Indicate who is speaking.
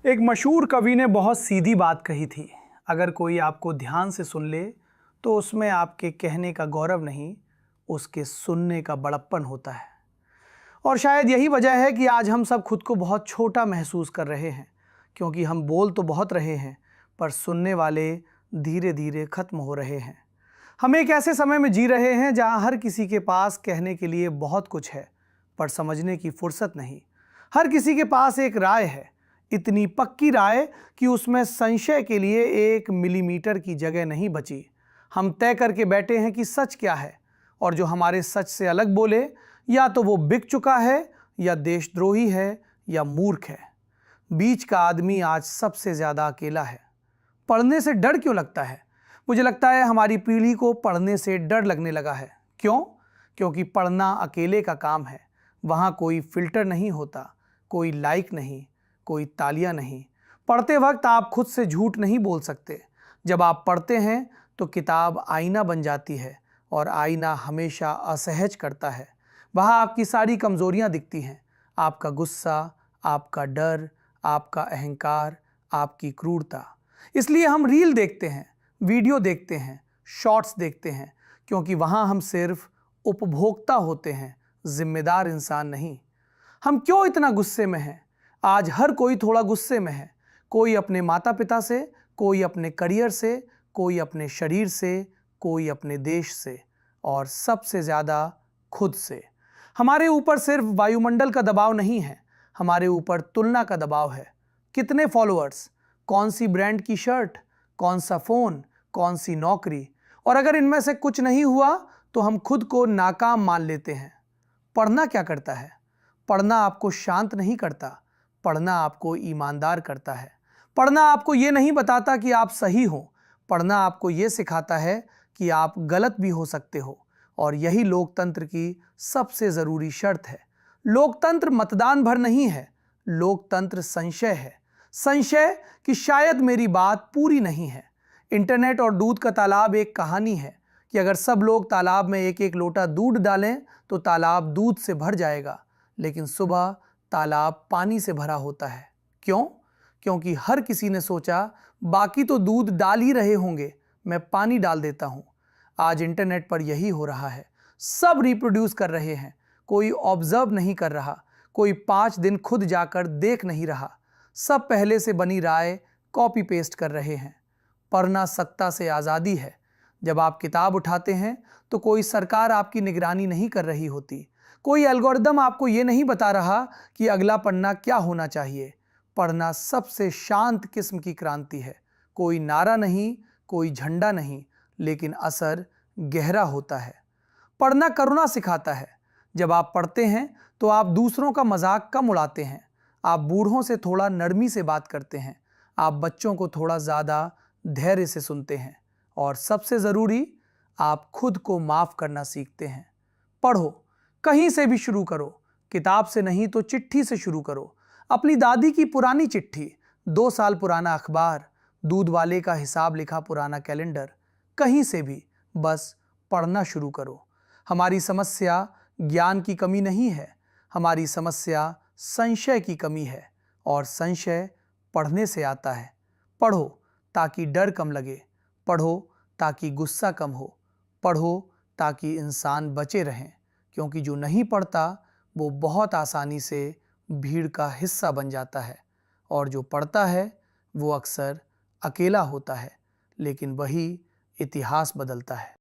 Speaker 1: एक मशहूर कवि ने बहुत सीधी बात कही थी। अगर कोई आपको ध्यान से सुन ले तो उसमें आपके कहने का गौरव नहीं, उसके सुनने का बड़प्पन होता है। और शायद यही वजह है कि आज हम सब खुद को बहुत छोटा महसूस कर रहे हैं, क्योंकि हम बोल तो बहुत रहे हैं पर सुनने वाले धीरे धीरे खत्म हो रहे हैं। हम एक ऐसे समय में जी रहे हैं जहां हर किसी के पास कहने के लिए बहुत कुछ है पर समझने की फुर्सत नहीं। हर किसी के पास एक राय है, इतनी पक्की राय कि उसमें संशय के लिए 1 मिलीमीटर की जगह नहीं बची। हम तय करके बैठे हैं कि सच क्या है, और जो हमारे सच से अलग बोले या तो वो बिक चुका है, या देशद्रोही है, या मूर्ख है। बीच का आदमी आज सबसे ज़्यादा अकेला है। पढ़ने से डर क्यों लगता है? मुझे लगता है हमारी पीढ़ी को पढ़ने से डर लगने लगा है। क्यों? क्योंकि पढ़ना अकेले का काम है। वहाँ कोई फिल्टर नहीं होता, कोई लाइक नहीं, कोई तालियां नहीं। पढ़ते वक्त आप खुद से झूठ नहीं बोल सकते। जब आप पढ़ते हैं तो किताब आईना बन जाती है, और आईना हमेशा असहज करता है। वहाँ आपकी सारी कमज़ोरियाँ दिखती हैं, आपका गुस्सा, आपका डर, आपका अहंकार, आपकी क्रूरता। इसलिए हम रील देखते हैं, वीडियो देखते हैं, शॉर्ट्स देखते हैं, क्योंकि वहाँ हम सिर्फ उपभोक्ता होते हैं, जिम्मेदार इंसान नहीं। हम क्यों इतना गुस्से में हैं? आज हर कोई थोड़ा गुस्से में है। कोई अपने माता पिता से, कोई अपने करियर से, कोई अपने शरीर से, कोई अपने देश से, और सबसे ज़्यादा खुद से। हमारे ऊपर सिर्फ वायुमंडल का दबाव नहीं है, हमारे ऊपर तुलना का दबाव है। कितने फॉलोअर्स, कौन सी ब्रांड की शर्ट, कौन सा फ़ोन, कौन सी नौकरी, और अगर इनमें से कुछ नहीं हुआ तो हम खुद को नाकाम मान लेते हैं। पढ़ना क्या करता है? पढ़ना आपको शांत नहीं करता, पढ़ना आपको ईमानदार करता है। पढ़ना आपको ये नहीं बताता कि आप सही हो, पढ़ना आपको ये सिखाता है कि आप गलत भी हो सकते हो। और यही लोकतंत्र की सबसे ज़रूरी शर्त है। लोकतंत्र मतदान भर नहीं है, लोकतंत्र संशय है। संशय कि शायद मेरी बात पूरी नहीं है। इंटरनेट और दूध का तालाब एक कहानी है कि अगर सब लोग तालाब में एक एक लोटा दूध डालें तो तालाब दूध से भर जाएगा, लेकिन सुबह तालाब पानी से भरा होता है। क्यों? क्योंकि हर किसी ने सोचा बाकी तो दूध डाल ही रहे होंगे, मैं पानी डाल देता हूं। आज इंटरनेट पर यही हो रहा है। सब रिप्रोड्यूस कर रहे हैं, कोई ऑब्जर्व नहीं कर रहा, कोई 5 दिन खुद जाकर देख नहीं रहा। सब पहले से बनी राय कॉपी पेस्ट कर रहे हैं। पढ़ना सत्ता से आज़ादी है। जब आप किताब उठाते हैं तो कोई सरकार आपकी निगरानी नहीं कर रही होती, कोई एल्गोरिदम आपको ये नहीं बता रहा कि अगला पन्ना क्या होना चाहिए। पढ़ना सबसे शांत किस्म की क्रांति है। कोई नारा नहीं, कोई झंडा नहीं, लेकिन असर गहरा होता है। पढ़ना करुणा सिखाता है। जब आप पढ़ते हैं तो आप दूसरों का मजाक कम उड़ाते हैं, आप बूढ़ों से थोड़ा नरमी से बात करते हैं, आप बच्चों को थोड़ा ज़्यादा धैर्य से सुनते हैं, और सबसे ज़रूरी, आप खुद को माफ़ करना सीखते हैं। पढ़ो, कहीं से भी शुरू करो, किताब से नहीं तो चिट्ठी से शुरू करो। अपनी दादी की पुरानी चिट्ठी, 2 साल पुराना अखबार, दूध वाले का हिसाब लिखा पुराना कैलेंडर, कहीं से भी बस पढ़ना शुरू करो। हमारी समस्या ज्ञान की कमी नहीं है, हमारी समस्या संशय की कमी है, और संशय पढ़ने से आता है। पढ़ो ताकि डर कम लगे, पढ़ो ताकि गुस्सा कम हो, पढ़ो ताकि इंसान बचे रहें, क्योंकि जो नहीं पढ़ता वो बहुत आसानी से भीड़ का हिस्सा बन जाता है, और जो पढ़ता है वो अक्सर अकेला होता है, लेकिन वही इतिहास बदलता है।